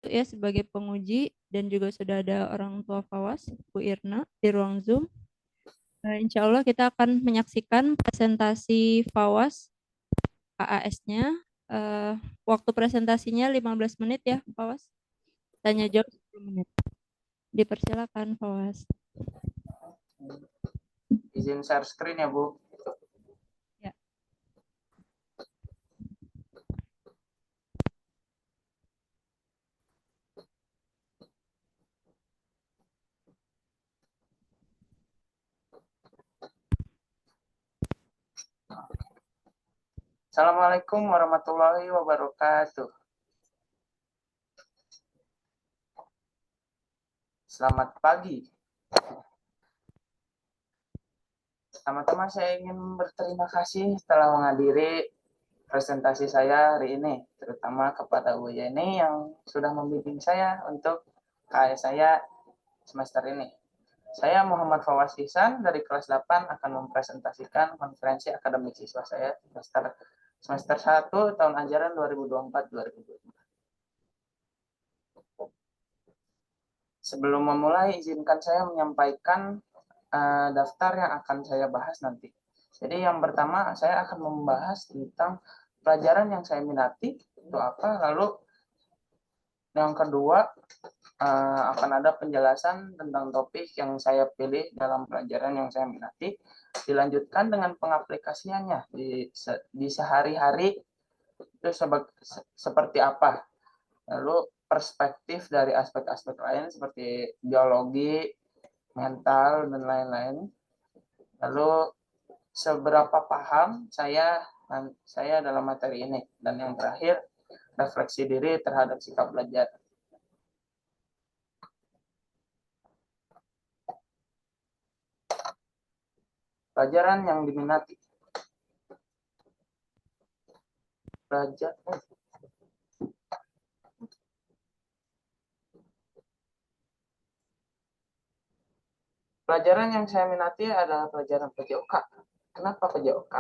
ya sebagai penguji dan juga sudah ada orang tua Fawas, Bu Irna di ruang Zoom. Insya Allah kita akan menyaksikan presentasi Fawas KAS-nya. Waktu presentasinya 15 menit ya Fawas. Tanya jawab 10 menit. Dipersilakan Fawas. Izin share screen ya Bu. Ya. Assalamualaikum warahmatullahi wabarakatuh. Selamat pagi. Pertama-tama saya ingin berterima kasih telah menghadiri presentasi saya hari ini, terutama kepada Bu Yeni yang sudah membimbing saya untuk KS saya semester ini. Saya Muhammad Fawas Ihsan dari kelas 8 akan mempresentasikan konferensi akademik siswa saya semester 1 tahun ajaran 2024-2025. Sebelum memulai, izinkan saya menyampaikan daftar yang akan saya bahas nanti. Jadi yang pertama, saya akan membahas tentang pelajaran yang saya minati, itu apa, lalu yang kedua, akan ada penjelasan tentang topik yang saya pilih dalam pelajaran yang saya minati, dilanjutkan dengan pengaplikasiannya di sehari-hari itu seperti apa, lalu perspektif dari aspek-aspek lain seperti biologi, mental, dan lain-lain, lalu seberapa paham saya dalam materi ini, dan yang terakhir refleksi diri terhadap sikap belajar. Pelajaran yang diminati. Pelajaran yang saya minati adalah pelajaran PJOK. Kenapa PJOK?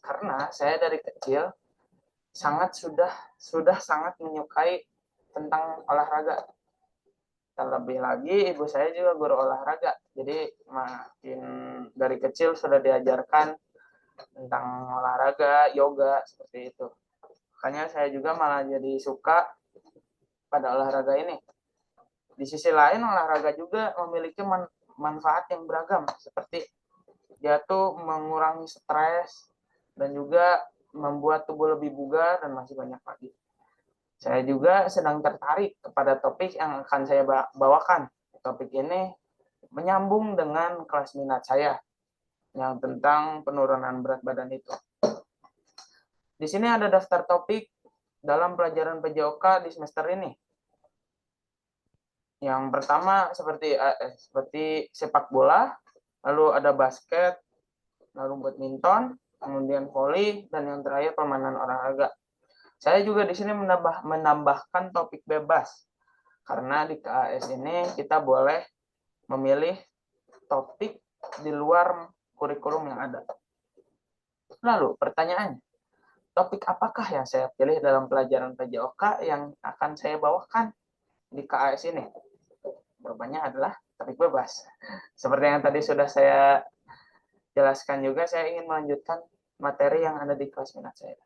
Karena saya dari kecil sudah sangat menyukai tentang olahraga. Terlebih lagi ibu saya juga guru olahraga. Jadi makin dari kecil sudah diajarkan tentang olahraga, yoga, seperti itu. Makanya saya juga malah jadi suka pada olahraga ini. Di sisi lain, olahraga juga memiliki manfaat yang beragam, seperti dia tuh mengurangi stres dan juga membuat tubuh lebih bugar dan masih banyak lagi. Saya juga sedang tertarik kepada topik yang akan saya bawakan. Topik ini menyambung dengan kelas minat saya yang tentang penurunan berat badan itu. Di sini ada daftar topik dalam pelajaran PJOK di semester ini. Yang pertama seperti sepak bola, lalu ada basket, lalu badminton, kemudian voli, dan yang terakhir permainan olahraga. Saya juga di sini menambahkan topik bebas, karena di KAS ini kita boleh memilih topik di luar kurikulum yang ada. Lalu pertanyaannya, topik apakah yang saya pilih dalam pelajaran PJOK yang akan saya bawakan di KAS ini? Jawabannya adalah topik bebas. Seperti yang tadi sudah saya jelaskan juga, saya ingin melanjutkan materi yang ada di kelas minat saya.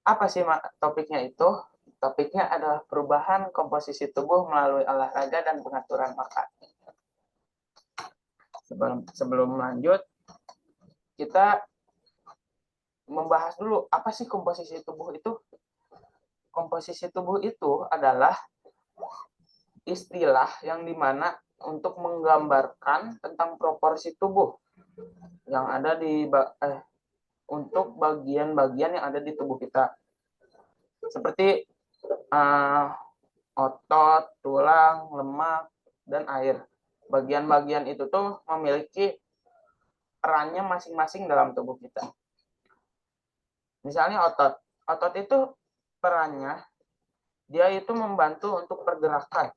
Apa sih topiknya itu? Topiknya adalah perubahan komposisi tubuh melalui olahraga dan pengaturan makan. Sebelum lanjut, kita membahas dulu apa sih komposisi tubuh itu. Komposisi tubuh itu adalah istilah yang dimana untuk menggambarkan tentang proporsi tubuh yang ada untuk bagian-bagian yang ada di tubuh kita, seperti otot, tulang, lemak, dan air. Bagian-bagian itu tuh memiliki perannya masing-masing dalam tubuh kita. Misalnya otot. Otot itu perannya, dia itu membantu untuk pergerakan.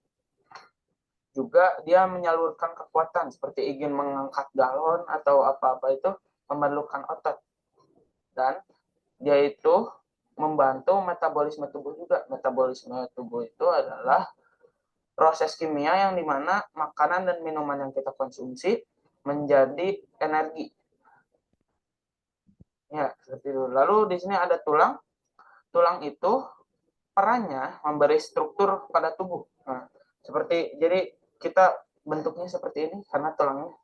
Juga dia menyalurkan kekuatan, seperti ingin mengangkat galon atau apa-apa itu memerlukan otot. Dan dia itu membantu metabolisme tubuh juga. Metabolisme tubuh itu adalah proses kimia yang dimana makanan dan minuman yang kita konsumsi menjadi energi. Ya, seperti itu. Lalu di sini ada tulang. Tulang itu perannya memberi struktur pada tubuh. Nah, jadi kita bentuknya seperti ini karena tulangnya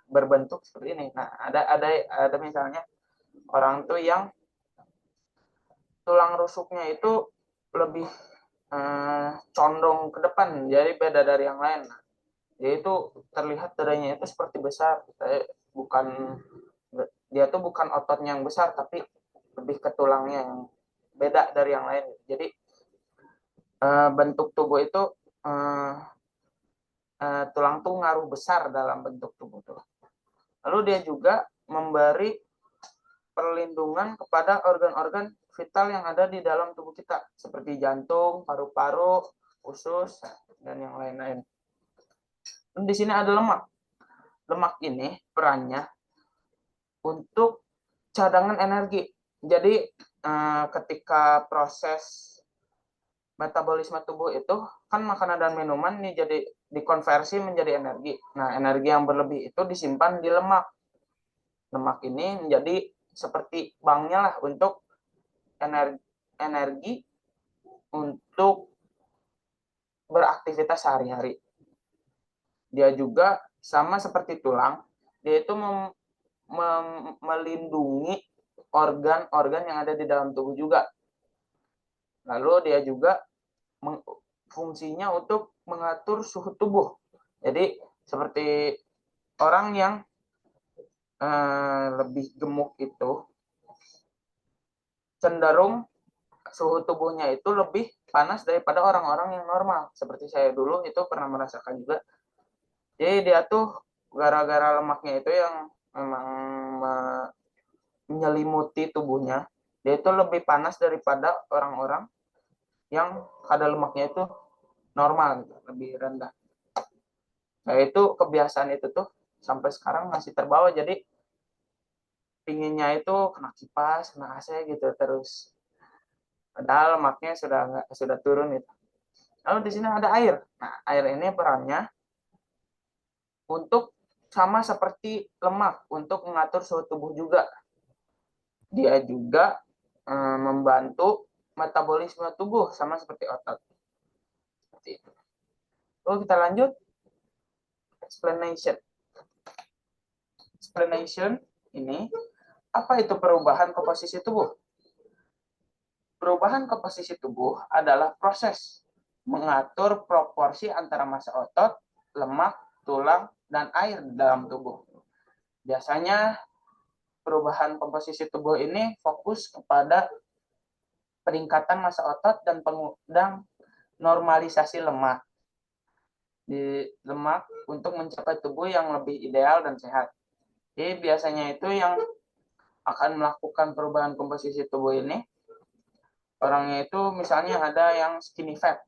berbentuk seperti ini. Nah, ada misalnya orang tuh yang tulang rusuknya itu lebih condong ke depan, jadi beda dari yang lain. Nah, dia itu terlihat dadanya itu seperti besar, bukan dia tuh bukan ototnya yang besar, tapi lebih ke tulangnya yang beda dari yang lain. Jadi bentuk tubuh itu tulang tuh ngaruh besar dalam bentuk tubuh tuh. Lalu dia juga memberi perlindungan kepada organ-organ vital yang ada di dalam tubuh kita, seperti jantung, paru-paru, usus, dan yang lain-lain. Dan di sini ada lemak. Lemak ini perannya untuk cadangan energi. Jadi ketika proses metabolisme tubuh itu kan makanan dan minuman ini jadi dikonversi menjadi energi. Nah, energi yang berlebih itu disimpan di lemak. Lemak ini menjadi seperti banknya lah untuk energi untuk beraktivitas sehari-hari. Dia juga sama seperti tulang, dia itu melindungi organ-organ yang ada di dalam tubuh juga. Lalu dia juga fungsinya untuk mengatur suhu tubuh. Jadi seperti orang yang lebih gemuk itu cenderung suhu tubuhnya itu lebih panas daripada orang-orang yang normal. Seperti saya dulu itu pernah merasakan juga. Jadi dia tuh gara-gara lemaknya itu yang memang menyelimuti tubuhnya, dia itu lebih panas daripada orang-orang yang kadar lemaknya itu normal, gitu, lebih rendah. Nah, itu kebiasaan itu tuh sampai sekarang masih terbawa. Jadi pinginnya itu kena kipas, kena AC gitu terus. Padahal lemaknya sudah turun itu. Lalu di sini ada air. Nah, air ini perannya untuk sama seperti lemak untuk mengatur suhu tubuh juga. Dia juga membantu metabolisme tubuh sama seperti otot. Seperti itu. Lalu kita lanjut explanation. Explanation ini apa itu perubahan komposisi tubuh? Perubahan komposisi tubuh adalah proses mengatur proporsi antara massa otot, lemak, tulang, dan air dalam tubuh. Biasanya perubahan komposisi tubuh ini fokus kepada peningkatan massa otot dan normalisasi lemak di lemak untuk mencapai tubuh yang lebih ideal dan sehat. Jadi biasanya itu yang akan melakukan perubahan komposisi tubuh ini, orangnya itu misalnya ada yang skinny fat.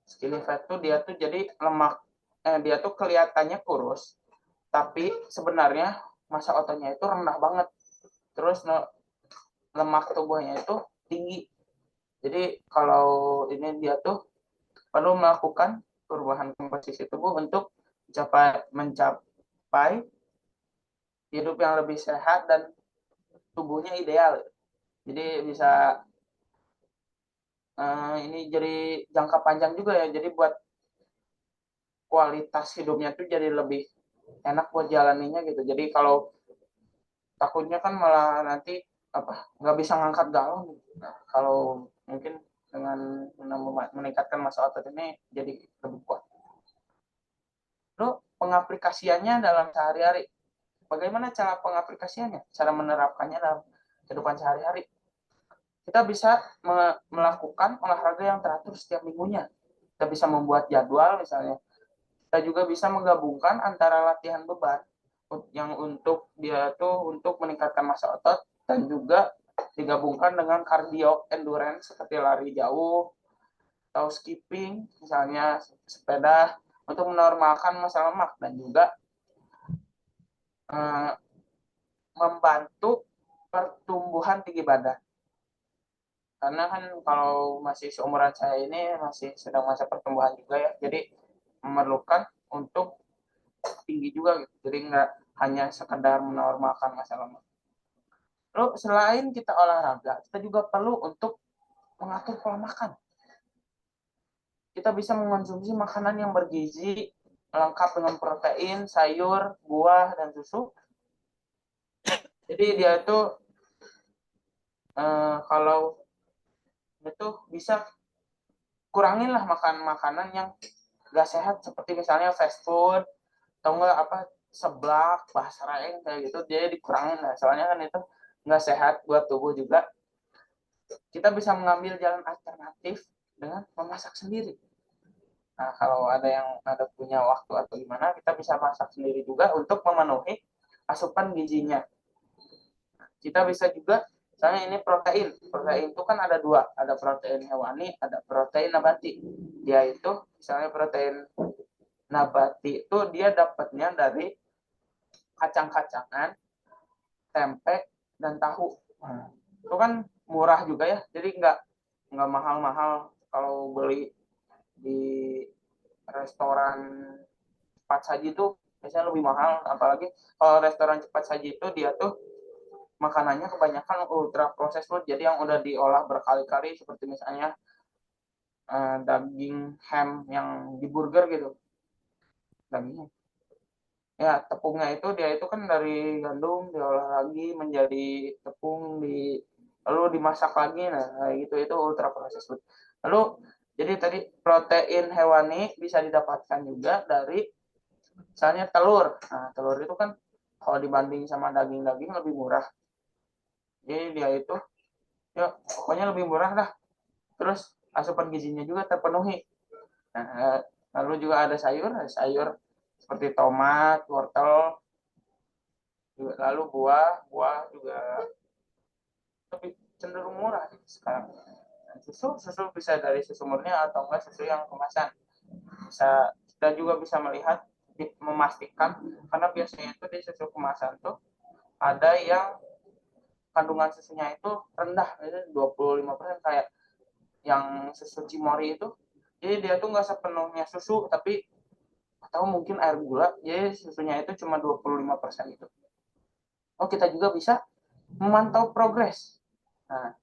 Skinny fat tuh dia tuh jadi lemak, dia tuh kelihatannya kurus, tapi sebenarnya massa ototnya itu rendah banget. Terus lemak tubuhnya itu tinggi. Jadi kalau ini dia tuh perlu melakukan perubahan komposisi tubuh untuk mencapai hidup yang lebih sehat dan tubuhnya ideal. Jadi bisa ini jadi jangka panjang juga ya. Jadi buat kualitas hidupnya tuh jadi lebih enak buat jalaninya gitu. Jadi kalau takutnya kan malah nanti nggak bisa ngangkat galon. Nah, kalau mungkin dengan meningkatkan massa otot ini jadi lebih kuat. Lalu pengaplikasiannya dalam sehari-hari. Bagaimana cara pengaplikasiannya? Cara menerapkannya dalam kehidupan sehari-hari. Kita bisa melakukan olahraga yang teratur setiap minggunya. Kita bisa membuat jadwal misalnya. Kita juga bisa menggabungkan antara latihan beban yang untuk dia tuh untuk meningkatkan massa otot dan juga digabungkan dengan cardio endurance seperti lari jauh atau skipping misalnya sepeda untuk menormalkan massa lemak dan juga membantu pertumbuhan tinggi badan. Karena kan kalau masih seumuran saya ini masih sedang masa pertumbuhan juga ya, jadi memerlukan untuk tinggi juga gitu. Jadi nggak hanya sekedar menormalkan masa lemak. Lalu selain kita olahraga, kita juga perlu untuk mengatur pola makan. Kita bisa mengonsumsi makanan yang bergizi, lengkap dengan protein, sayur, buah, dan susu. Jadi dia itu kalau itu bisa kurangin lah makan makanan yang gak sehat seperti misalnya fast food atau enggak apa seblak, basreng kayak gitu, dia dikurangin lah. Soalnya kan itu nggak sehat buat tubuh juga. Kita bisa mengambil jalan alternatif dengan memasak sendiri. Nah, kalau ada punya waktu atau gimana, kita bisa masak sendiri juga untuk memenuhi asupan gizinya. Kita bisa juga, misalnya ini protein. Protein itu kan ada dua, ada protein hewani, ada protein nabati. Dia itu, misalnya protein nabati itu dia dapatnya dari kacang-kacangan, tempe, dan tahu. Nah, itu kan murah juga ya, jadi nggak mahal-mahal kalau beli di restoran cepat saji itu biasanya lebih mahal. Apalagi kalau restoran cepat saji itu dia tuh makanannya kebanyakan ultra proses food, jadi yang udah diolah berkali-kali seperti misalnya daging ham yang di burger gitu, dagingnya ya tepungnya itu dia itu kan dari gandum diolah lagi menjadi tepung lalu dimasak lagi, nah gitu itu ultra proses food. Lalu jadi tadi protein hewani bisa didapatkan juga dari misalnya telur. Nah telur itu kan kalau dibanding sama daging-daging lebih murah, jadi dia itu ya pokoknya lebih murah lah, terus asupan gizinya juga terpenuhi. Nah, lalu juga ada sayur seperti tomat, wortel, lalu buah juga lebih cenderung murah sekarang. Susu bisa dari susu murni atau enggak susu yang kemasan. Kita juga bisa melihat memastikan, karena biasanya itu di susu kemasan tuh ada yang kandungan susunya itu rendah, itu 25%, kayak yang susu Cimory itu. Jadi dia tuh nggak sepenuhnya susu, tapi atau mungkin air gula, jadi susunya itu cuma 25% itu. Oh, kita juga bisa memantau progres. Nah,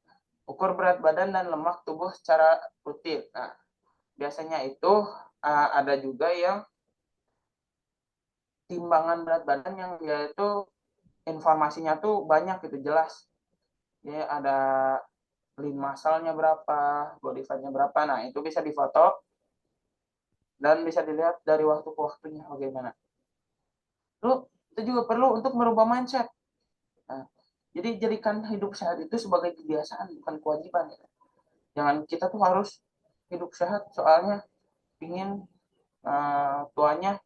ukur berat badan dan lemak tubuh secara rutin. Nah, biasanya itu ada juga yang timbangan berat badan yang dia itu informasinya tuh banyak gitu, jelas. Jadi ada lean muscle-nya berapa, body fat-nya berapa. Nah, itu bisa difoto dan bisa dilihat dari waktu ke waktunya bagaimana. Lalu kita juga perlu untuk merubah mindset. Nah, jadi jadikan hidup sehat itu sebagai kebiasaan, bukan kewajiban. Jangan kita tuh harus hidup sehat soalnya ingin tuanya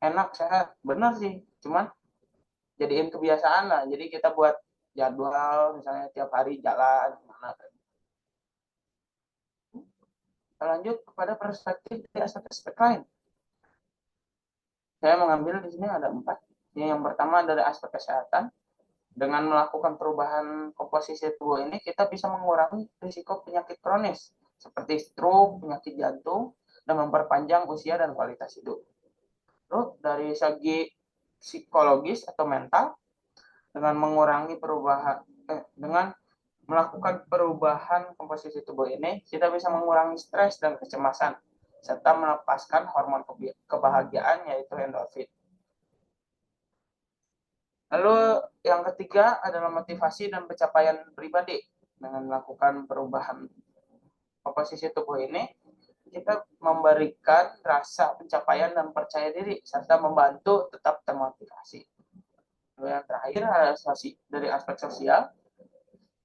enak sehat. Benar sih, cuman jadiin kebiasaan lah. Jadi kita buat jadwal, misalnya tiap hari jalan mana. Lanjut kepada perspektif dari aspek-aspek lain. Saya mengambil di sini ada 4. Yang pertama dari aspek kesehatan. Dengan melakukan perubahan komposisi tubuh ini, kita bisa mengurangi risiko penyakit kronis seperti stroke, penyakit jantung, dan memperpanjang usia dan kualitas hidup. Lalu dari segi psikologis atau mental, dengan mengurangi dengan melakukan perubahan komposisi tubuh ini, kita bisa mengurangi stres dan kecemasan serta melepaskan hormon kebahagiaan yaitu endorfin. Lalu yang ketiga adalah motivasi dan pencapaian pribadi. Dengan melakukan perubahan komposisi tubuh ini, kita memberikan rasa pencapaian dan percaya diri serta membantu tetap termotivasi. Lalu yang terakhir adalah dari aspek sosial.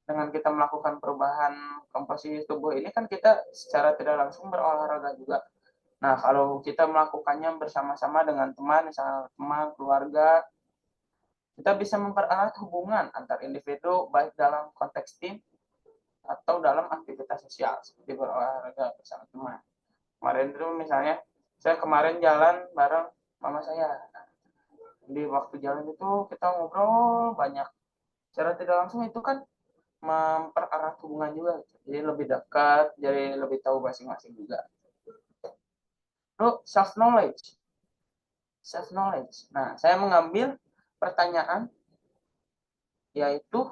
Dengan kita melakukan perubahan komposisi tubuh ini kan kita secara tidak langsung berolahraga juga. Nah, kalau kita melakukannya bersama-sama dengan teman, misalnya teman, keluarga, kita bisa mempererat hubungan antar individu baik dalam konteks tim atau dalam aktivitas sosial seperti berolahraga bersama teman. Kemarin itu misalnya saya kemarin jalan bareng mama saya. Di waktu jalan itu kita ngobrol banyak. Secara tidak langsung itu kan mempererat hubungan juga, jadi lebih dekat, jadi lebih tahu masing-masing juga. Lalu self knowledge. Nah, saya mengambil pertanyaan yaitu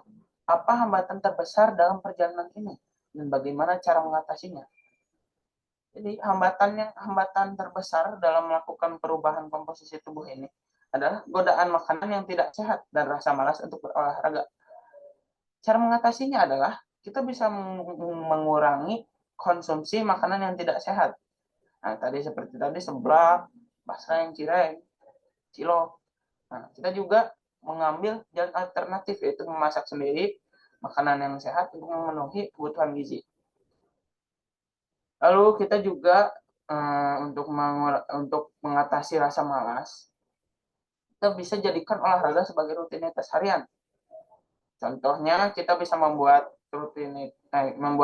apa hambatan terbesar dalam perjalanan ini dan bagaimana cara mengatasinya. Jadi hambatan terbesar dalam melakukan perubahan komposisi tubuh ini adalah godaan makanan yang tidak sehat dan rasa malas untuk berolahraga. Cara mengatasinya adalah kita bisa mengurangi konsumsi makanan yang tidak sehat. Nah, seperti tadi seblak, basreng, cireng, cilok. Nah, kita juga mengambil jalan alternatif yaitu memasak sendiri makanan yang sehat untuk memenuhi kebutuhan gizi. Lalu kita juga untuk mengatasi rasa malas, kita bisa jadikan olahraga sebagai rutinitas harian. Contohnya kita bisa membuat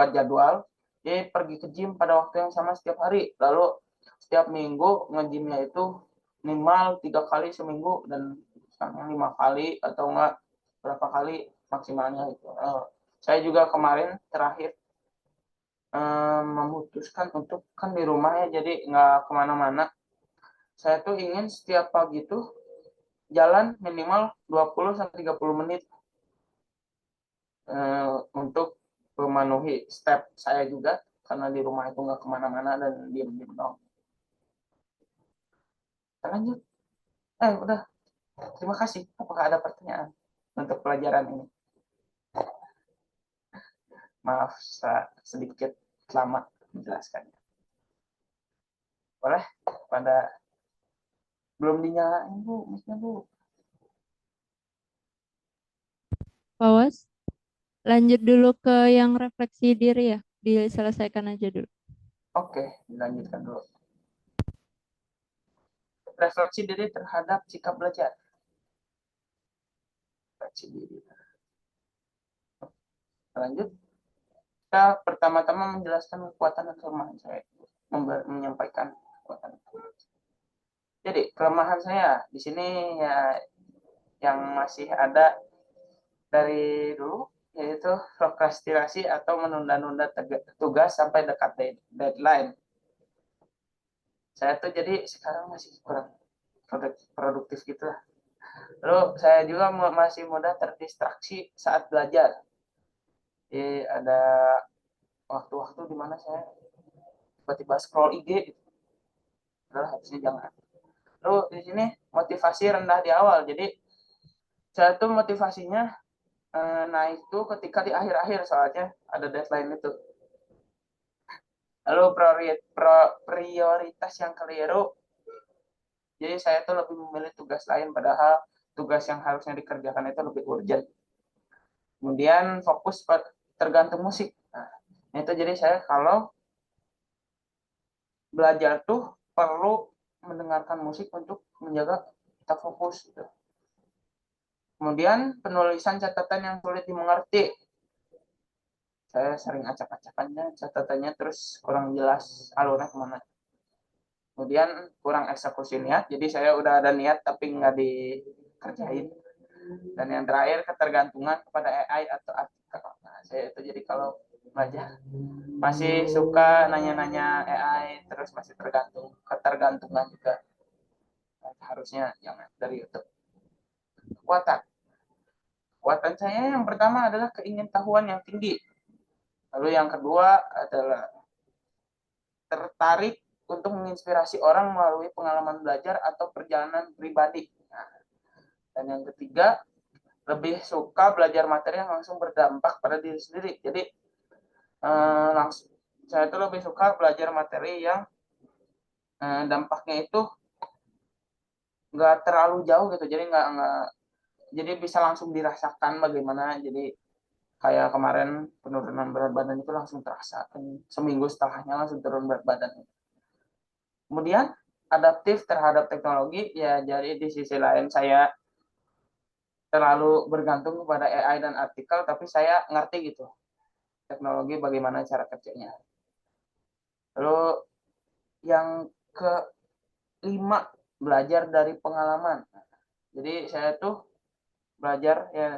jadwal, jadi pergi ke gym pada waktu yang sama setiap hari. Lalu setiap minggu nge-gymnya itu minimal 3 kali seminggu dan 5 kali atau enggak berapa kali maksimalnya itu. Saya juga kemarin terakhir memutuskan untuk kan di rumah ya, jadi nggak kemana-mana. Saya tuh ingin setiap pagi tuh jalan minimal 20-30 menit untuk memenuhi step saya juga, karena di rumah itu nggak kemana-mana dan diem-diem dong. Lanjut. Udah. Terima kasih. Apakah ada pertanyaan untuk pelajaran ini? Maaf, sedikit lama menjelaskannya. Boleh? Pada belum dinyalain Bu, mic-nya Bu. Fawas, lanjut dulu ke yang refleksi diri ya. Diselesaikan aja dulu. Oke, dilanjutkan dulu. Refleksi diri terhadap sikap belajar. Refleksi diri. Lanjut. Kita pertama-tama menjelaskan kekuatan dan kelemahan saya. Menyampaikan kekuatan. Jadi, kelemahan saya di sini ya yang masih ada dari dulu, yaitu prokrastinasi atau menunda-nunda tugas sampai dekat deadline. Saya tuh jadi sekarang masih kurang produktif gitu lah. Lalu saya juga masih mudah terdistraksi saat belajar. Jadi ada waktu-waktu di mana saya tiba-tiba scroll IG gitu. Padahal harusnya jangan. Lalu di sini motivasi rendah di awal. Jadi saya tuh motivasinya naik tuh ketika di akhir-akhir, soalnya ada deadline itu. Lalu prioritas yang keliru. Jadi saya tuh lebih memilih tugas lain padahal tugas yang harusnya dikerjakan itu lebih urgent. Kemudian fokus tergantung musik. Nah, itu jadi saya kalau belajar tuh perlu mendengarkan musik untuk menjaga kita fokus gitu. Kemudian penulisan catatan yang sulit dimengerti. Saya sering acak-acakannya catatannya, terus kurang jelas alurnya kemana. Kemudian kurang eksekusi niat, jadi saya udah ada niat tapi nggak dikerjain. Dan yang terakhir ketergantungan kepada AI atau artikel. Nah, saya itu jadi kalau belajar masih suka nanya-nanya AI, terus masih ketergantungan juga. Nah, harusnya jangan dari YouTube. Kekuatan saya yang pertama adalah keingintahuan yang tinggi. Lalu yang kedua adalah tertarik untuk menginspirasi orang melalui pengalaman belajar atau perjalanan pribadi. Nah, dan yang ketiga, lebih suka belajar materi yang langsung berdampak pada diri sendiri. Jadi saya itu lebih suka belajar materi yang dampaknya itu nggak terlalu jauh gitu. Jadi jadi bisa langsung dirasakan bagaimana. Jadi kayak kemarin penurunan berat badan itu langsung terasa. Seminggu setelahnya langsung turun berat badan. Kemudian adaptif terhadap teknologi, ya jadi di sisi lain saya terlalu bergantung kepada AI dan artikel, tapi saya ngerti gitu teknologi bagaimana cara kerjanya. Lalu yang kelima, belajar dari pengalaman. Jadi saya tuh belajar ya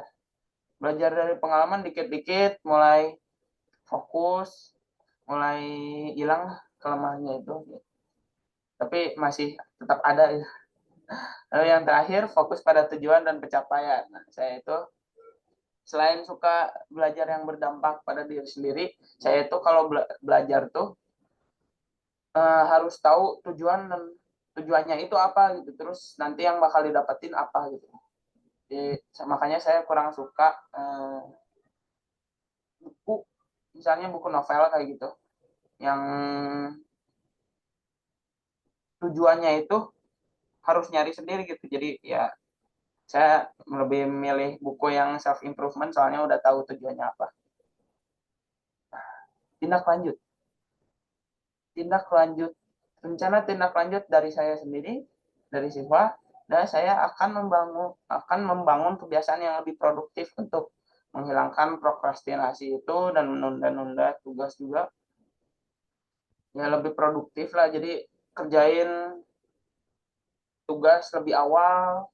belajar dari pengalaman dikit-dikit, mulai fokus, mulai hilang kelemahannya itu. Tapi masih tetap ada ya. Lalu yang terakhir, fokus pada tujuan dan pencapaian. Nah, saya itu selain suka belajar yang berdampak pada diri sendiri, saya itu kalau belajar tuh harus tahu tujuan dan tujuannya itu apa gitu. Terus nanti yang bakal didapetin apa gitu. Jadi, makanya saya kurang suka buku, misalnya buku novel kayak gitu, yang tujuannya itu harus nyari sendiri gitu. Jadi ya saya lebih milih buku yang self improvement soalnya udah tahu tujuannya apa. Tindak lanjut. Tindak lanjut. Rencana tindak lanjut dari saya sendiri, dari siswa, dan saya akan membangun kebiasaan yang lebih produktif untuk menghilangkan prokrastinasi itu dan menunda-nunda tugas juga. Ya lebih produktif lah, jadi kerjain tugas lebih awal,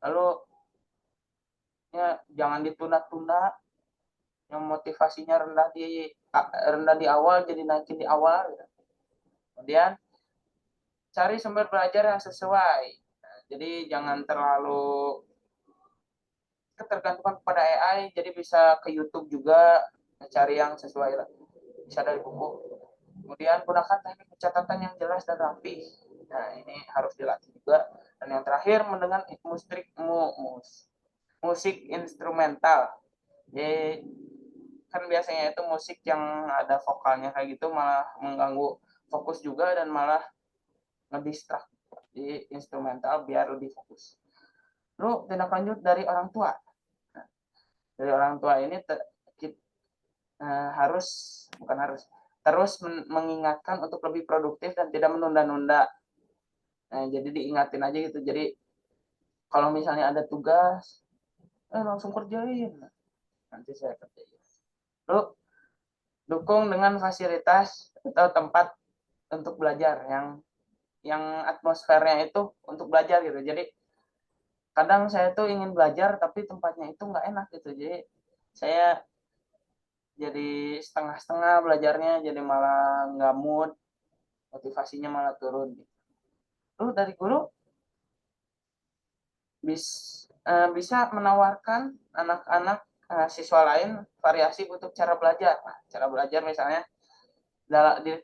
lalu ya jangan ditunda-tunda, yang motivasinya rendah di awal jadi naikin di awal gitu. Kemudian cari sumber belajar yang sesuai. Nah, jadi jangan terlalu ketergantungan kepada AI, jadi bisa ke YouTube juga cari yang sesuai lah, bisa dari buku. Kemudian gunakan teknik pencatatan yang jelas dan rapi. Nah, ini harus dilatih juga. Dan yang terakhir, mendengar musik instrumental. Jadi kan biasanya itu musik yang ada vokalnya kayak gitu malah mengganggu fokus juga dan malah ngedistract. Di instrumental biar lebih fokus. Lalu tindak lanjut dari orang tua. Nah, dari orang tua ini harus bukan harus terus mengingatkan untuk lebih produktif dan tidak menunda-nunda. Nah, jadi diingatin aja gitu. Jadi kalau misalnya ada tugas, langsung kerjain. Nanti saya kerjain. Lalu dukung dengan fasilitas atau tempat untuk belajar yang atmosfernya itu untuk belajar gitu. Jadi kadang saya tuh ingin belajar tapi tempatnya itu nggak enak gitu. Jadi saya jadi setengah-setengah belajarnya, jadi malah nggak mood, motivasinya malah turun. Lalu dari guru bisa menawarkan anak-anak siswa lain variasi untuk cara belajar. Nah, cara belajar misalnya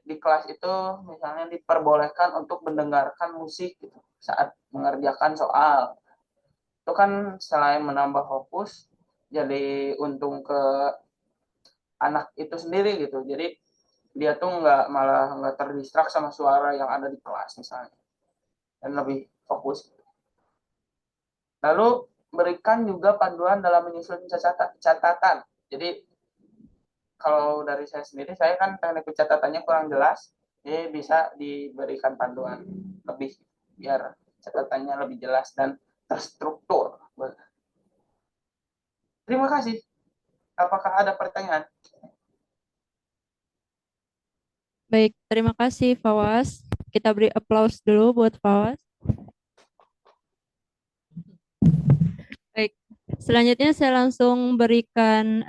di kelas itu misalnya diperbolehkan untuk mendengarkan musik gitu, saat mengerjakan soal. Itu kan selain menambah fokus, jadi untung ke anak itu sendiri gitu. Jadi dia tuh malah nggak terdistrak sama suara yang ada di kelas misalnya, dan lebih fokus. Lalu berikan juga panduan dalam menyusun catatan. Jadi kalau dari saya sendiri, saya kan teknik pencatatannya kurang jelas, jadi bisa diberikan panduan lebih biar catatannya lebih jelas dan terstruktur. Terima kasih. Apakah ada pertanyaan? Baik, terima kasih Fawas. Kita beri applause dulu buat Fawas. Baik, selanjutnya saya langsung berikan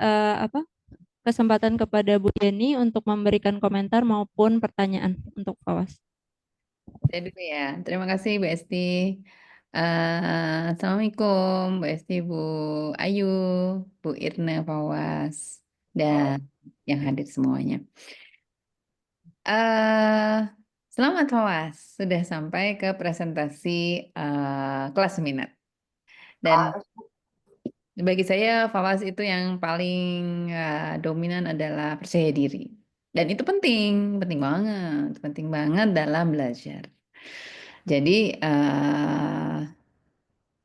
kesempatan kepada Bu Yeni untuk memberikan komentar maupun pertanyaan untuk Fawas. Saya dulu ya. Terima kasih Bu Esti. Assalamualaikum Bu Esti, Bu Ayu, Bu Irna, Fawas, dan yang hadir semuanya. Selamat Fawas, sudah sampai ke presentasi kelas minat. Dan bagi saya Fawas itu yang paling dominan adalah percaya diri. Dan itu penting, penting banget dalam belajar. Jadi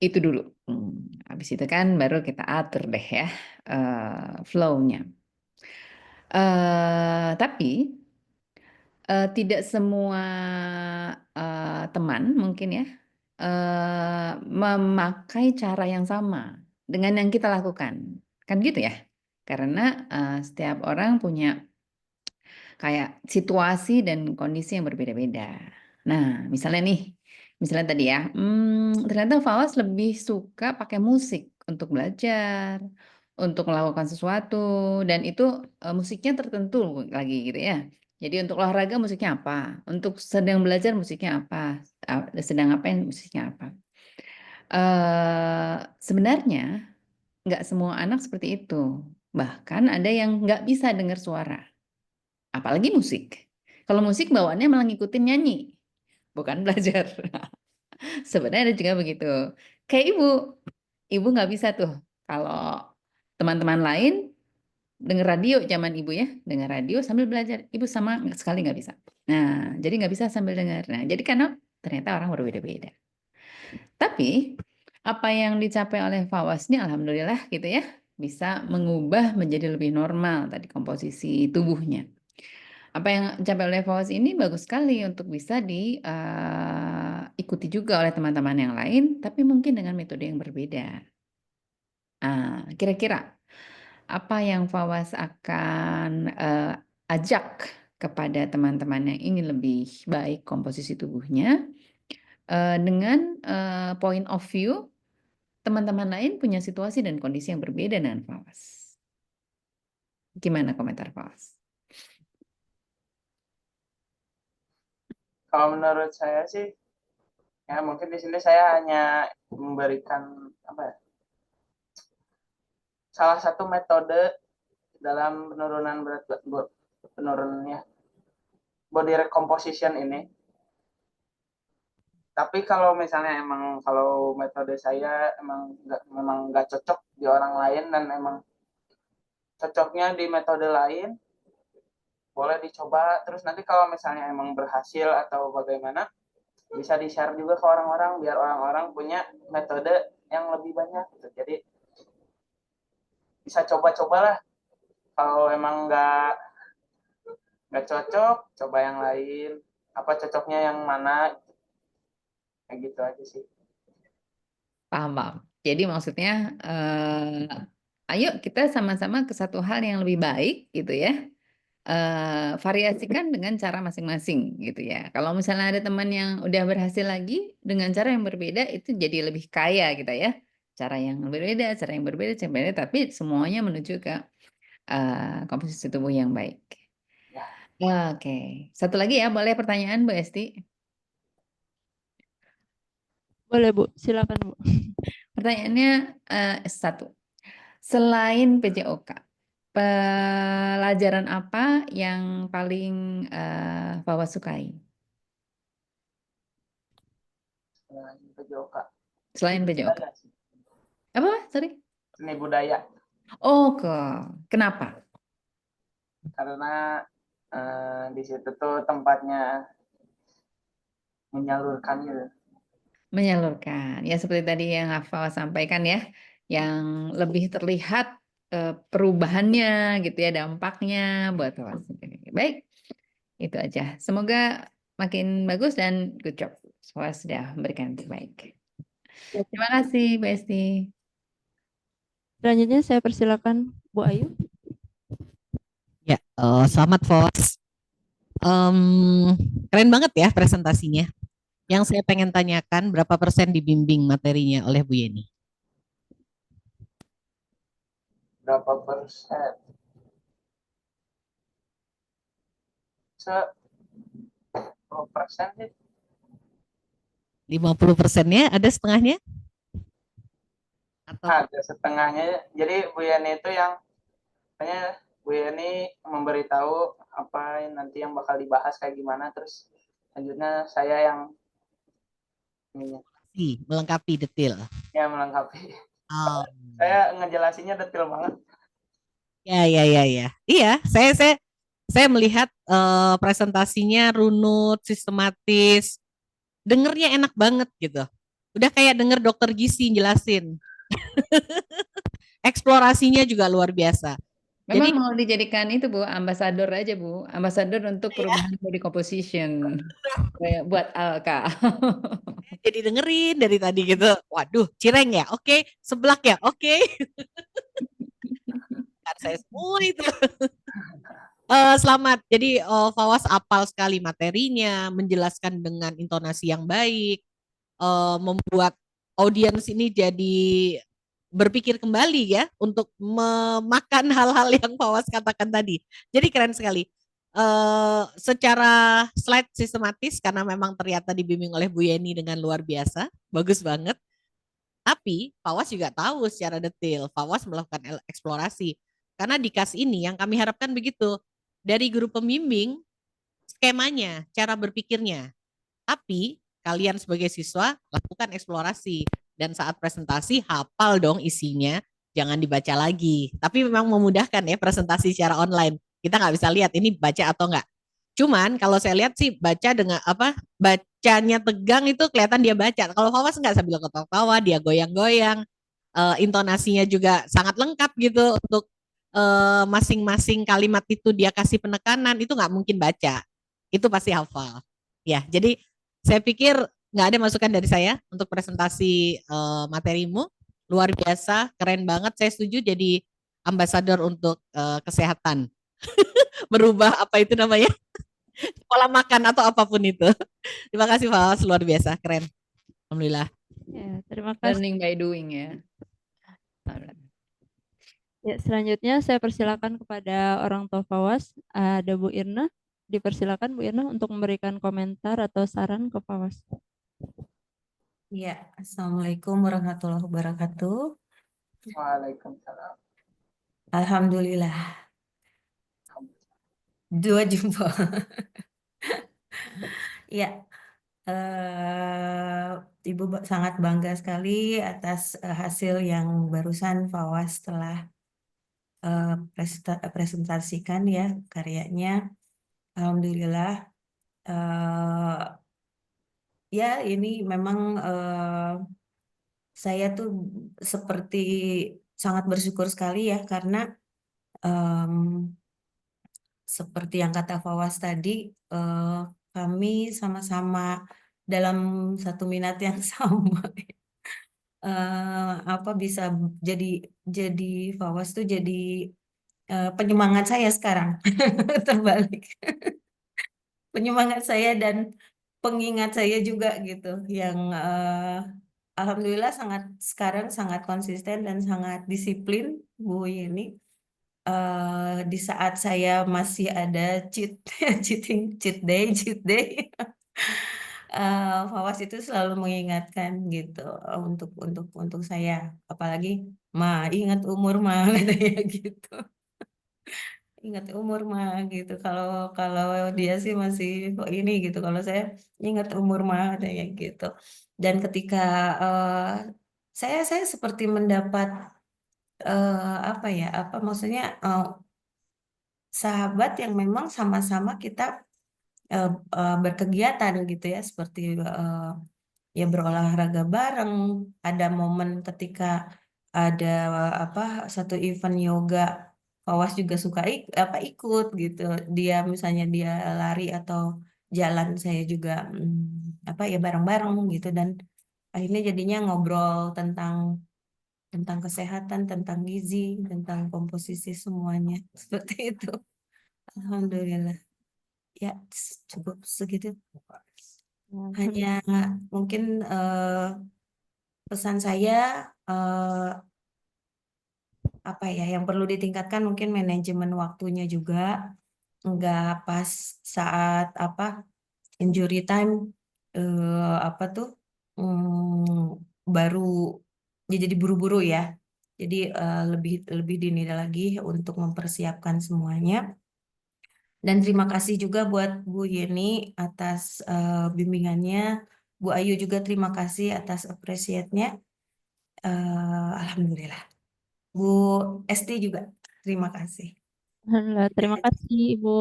itu dulu. Habis itu kan baru kita atur deh ya flow-nya. Tapi tidak semua teman mungkin ya memakai cara yang sama dengan yang kita lakukan. Kan gitu ya? Karena setiap orang punya kayak situasi dan kondisi yang berbeda-beda. Nah, misalnya tadi ya, ternyata Fawas lebih suka pakai musik untuk belajar, untuk melakukan sesuatu, dan itu musiknya tertentu lagi gitu ya. Jadi untuk olahraga musiknya apa, untuk sedang belajar musiknya apa, sedang ngapain musiknya apa. Sebenarnya nggak semua anak seperti itu. Bahkan ada yang nggak bisa dengar suara, apalagi musik. Kalau musik bawaannya malah ngikutin nyanyi, bukan belajar. Sebenarnya ada juga begitu. Kayak ibu nggak bisa tuh kalau teman-teman lain denger radio zaman ibu ya, denger radio sambil belajar. Ibu sama sekali nggak bisa. Nah, jadi nggak bisa sambil dengar. Nah, jadi karena ternyata orang berbeda-beda. Tapi apa yang dicapai oleh Fawaz ini alhamdulillah gitu ya, bisa mengubah menjadi lebih normal tadi komposisi tubuhnya. Apa yang dicapai oleh Fawaz ini bagus sekali untuk bisa diikuti juga oleh teman-teman yang lain, tapi mungkin dengan metode yang berbeda. Kira-kira apa yang Fawaz akan ajak kepada teman-teman yang ingin lebih baik komposisi tubuhnya dengan point of view teman-teman lain punya situasi dan kondisi yang berbeda dengan Fawaz. Gimana komentar Fawaz? Kalau menurut saya sih, ya mungkin di sini saya hanya memberikan apa ya, salah satu metode dalam penurunan penurunannya body recomposition ini. Tapi kalau misalnya emang kalau metode saya memang nggak cocok di orang lain dan emang cocoknya di metode lain, boleh dicoba. Terus nanti kalau misalnya emang berhasil atau bagaimana, bisa di-share juga ke orang-orang biar orang-orang punya metode yang lebih banyak gitu. Jadi bisa coba-cobalah. Kalau emang nggak cocok, coba yang lain. Apa cocoknya yang mana? Kayak gitu aja sih. Paham. Jadi maksudnya ayo kita sama-sama ke satu hal yang lebih baik gitu ya. Variasikan dengan cara masing-masing gitu ya. Kalau misalnya ada teman yang udah berhasil lagi dengan cara yang berbeda, itu jadi lebih kaya gitu ya. Cara yang berbeda, cara yang berbeda, tapi semuanya menuju ke komposisi tubuh yang baik. Ya. Oke, satu lagi ya, boleh pertanyaan Bu Esti? Boleh Bu, silakan Bu. Pertanyaannya satu, selain PJOK, pelajaran apa yang paling Fawaz sukai? Selain PJOK. Selain PJOK. Apa? Sorry. Seni budaya. Oh, kenapa? Karena di situ tuh tempatnya menyalurkan gitu. Menyalurkan. Ya seperti tadi yang Hafal sampaikan ya, yang lebih terlihat perubahannya gitu ya, dampaknya buat Fawaz sendiri. Baik, itu aja. Semoga makin bagus dan good job. Fawaz sudah memberikan yang terbaik. Terima kasih, Bu Esti. Selanjutnya saya persilakan Bu Ayu. Ya, selamat Fawaz. Keren banget ya presentasinya. Yang saya pengen tanyakan, berapa persen dibimbing materinya oleh Bu Yeni? Berapa persen? 10% sih. 50%-nya ada setengahnya? Atau Ada setengahnya. Jadi Bu Yani itu yang katanya Bu Yani memberitahu apa yang nanti yang bakal dibahas kayak gimana, terus selanjutnya saya yang melengkapi detail? Ya, melengkapi. Oh. Saya ngejelasinnya detail banget. Ya. Iya, saya melihat presentasinya runut, sistematis, dengernya enak banget gitu. Udah kayak denger dokter gizi jelasin. Eksplorasinya juga luar biasa. Memang Jadi mau dijadikan itu Bu, ambasador aja Bu, ambasador untuk perubahan body composition buat Alka. jadi dengerin dari tadi gitu. Waduh, cireng ya, oke. Seblak ya, oke. Saya semua itu. Selamat. Jadi Fawaz apal sekali materinya, menjelaskan dengan intonasi yang baik, membuat audiens ini jadi berpikir kembali ya untuk memakan hal-hal yang Fawas katakan tadi. Jadi keren sekali. Secara slide sistematis karena memang ternyata dibimbing oleh Bu Yeni dengan luar biasa, bagus banget. Tapi Fawas juga tahu secara detail, Fawas melakukan eksplorasi. Karena di KAS ini yang kami harapkan begitu, dari guru pembimbing, skemanya, cara berpikirnya. Tapi kalian sebagai siswa lakukan eksplorasi. Dan saat presentasi hafal dong isinya, jangan dibaca lagi. Tapi memang memudahkan ya presentasi secara online. Kita nggak bisa lihat ini baca atau enggak. Cuman kalau saya lihat sih baca dengan apa bacanya tegang itu kelihatan dia baca. Kalau Fawas nggak sambil ketawa-tawa, dia goyang-goyang, intonasinya juga sangat lengkap gitu untuk masing-masing kalimat itu dia kasih penekanan itu nggak mungkin baca. Itu pasti hafal. Ya, jadi saya pikir nggak ada masukan dari saya untuk presentasi materimu. Luar biasa, keren banget. Saya setuju jadi ambasador untuk kesehatan. Merubah apa itu namanya? Pola makan atau apapun itu. Terima kasih Fawas, luar biasa, keren. Alhamdulillah. Ya, terima kasih. Learning by doing ya. Ya, selanjutnya saya persilakan kepada orang tua Fawas, ada Bu Irna. Dipersilakan Bu Irna untuk memberikan komentar atau saran ke Fawas. Ya, Assalamualaikum warahmatullahi wabarakatuh. Waalaikumsalam. Alhamdulillah, 2 jumpa. Ya, Ibu sangat bangga sekali atas hasil yang barusan Fawas telah presentasikan ya karyanya. Alhamdulillah. Ya, ini memang saya tuh seperti sangat bersyukur sekali ya karena seperti yang kata Fawas tadi, kami sama-sama dalam satu minat yang sama. Apa bisa jadi Fawas tuh jadi penyemangat saya sekarang, terbalik. Penyemangat saya dan pengingat saya juga gitu, yang alhamdulillah sekarang sangat konsisten dan sangat disiplin Bu Yeni. Di saat saya masih ada cheat day, Fawas itu selalu mengingatkan gitu untuk saya, apalagi ingat umur katanya gitu, ingat umur gitu. Kalau dia sih masih kok ini gitu, kalau saya ingat umur katanya gitu. Dan ketika saya seperti mendapat apa ya, apa maksudnya sahabat yang memang sama-sama kita berkegiatan gitu ya, seperti ya berolahraga bareng. Ada momen ketika ada apa satu event yoga, Fawas juga suka ikut gitu. Dia misalnya dia lari atau jalan, saya juga apa ya bareng-bareng gitu, dan akhirnya jadinya ngobrol tentang kesehatan, tentang gizi, tentang komposisi semuanya. Seperti itu. Alhamdulillah. Ya, cukup segitu. Hanya mungkin pesan saya apa ya yang perlu ditingkatkan, mungkin manajemen waktunya juga. Enggak pas saat apa injury time apa tuh baru jadi buru-buru ya. Jadi lebih dini lagi untuk mempersiapkan semuanya. Dan terima kasih juga buat Bu Yeni atas bimbingannya. Bu Ayu juga terima kasih atas appreciate-nya. Alhamdulillah. Bu Esti juga terima kasih. Alhamdulillah, terima kasih Ibu.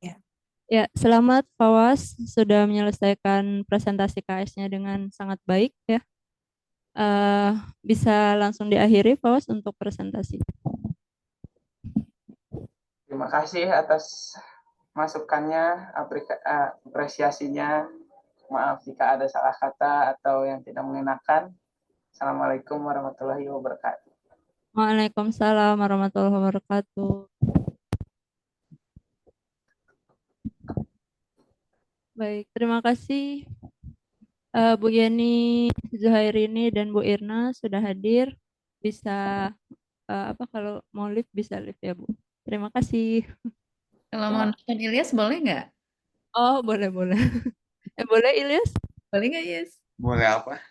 Ya. Ya, selamat Fawas sudah menyelesaikan presentasi KS-nya dengan sangat baik ya. Bisa langsung diakhiri Fawas untuk presentasi. Terima kasih atas masukannya, apresiasinya. Maaf jika ada salah kata atau yang tidak mengenakan. Assalamualaikum warahmatullahi wabarakatuh. Waalaikumsalam warahmatullahi wabarakatuh. Baik, terima kasih Bu Yeni, Zuhairini, dan Bu Irna sudah hadir. bisa kalau mau live bisa live ya Bu. Terima kasih. Kalau mau nonton Ilyas boleh nggak? Oh boleh boleh. Boleh Ilyas? Boleh nggak, Yes? Boleh apa?